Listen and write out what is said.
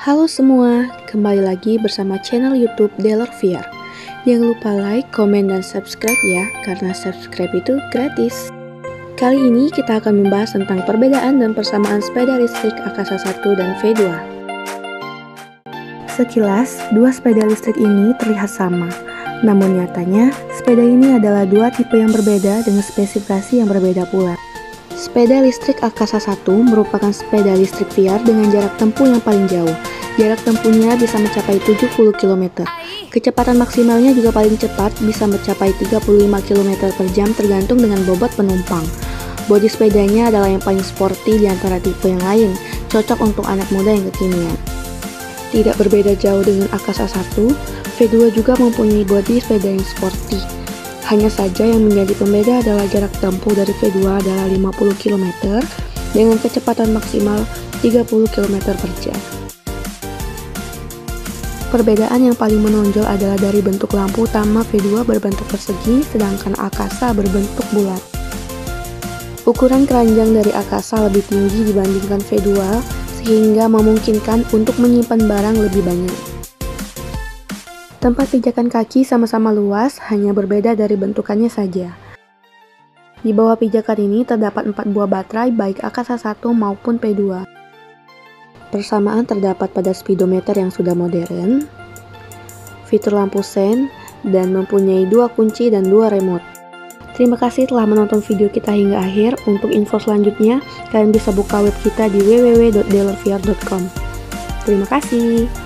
Halo semua, kembali lagi bersama channel YouTube Dealer VR. Jangan lupa like, komen, dan subscribe ya, karena subscribe itu gratis. Kali ini kita akan membahas tentang perbedaan dan persamaan sepeda listrik Akasa 1 dan V2. Sekilas, dua sepeda listrik ini terlihat sama. Namun nyatanya, sepeda ini adalah dua tipe yang berbeda dengan spesifikasi yang berbeda pula. Sepeda listrik Akasa 1 merupakan sepeda listrik VR dengan jarak tempuh yang paling jauh. Jarak tempuhnya bisa mencapai 70 km. Kecepatan maksimalnya juga paling cepat, bisa mencapai 35 km per jam tergantung dengan bobot penumpang. Bodi sepedanya adalah yang paling sporty di antara tipe yang lain, cocok untuk anak muda yang kekinian. Tidak berbeda jauh dengan Akasa 1, V2 juga mempunyai bodi sepeda yang sporty. Hanya saja yang menjadi pembeda adalah jarak tempuh dari V2 adalah 50 km dengan kecepatan maksimal 30 km per jam. Perbedaan yang paling menonjol adalah dari bentuk lampu utama V2 berbentuk persegi, sedangkan Akasa berbentuk bulat. Ukuran keranjang dari Akasa lebih tinggi dibandingkan V2, sehingga memungkinkan untuk menyimpan barang lebih banyak. Tempat pijakan kaki sama-sama luas, hanya berbeda dari bentukannya saja. Di bawah pijakan ini terdapat 4 buah baterai baik Akasa 1 maupun V2. Persamaan terdapat pada speedometer yang sudah modern, fitur lampu sen, dan mempunyai 2 kunci dan 2 remote. Terima kasih telah menonton video kita hingga akhir. Untuk info selanjutnya, kalian bisa buka web kita di www.dealervr.com. Terima kasih.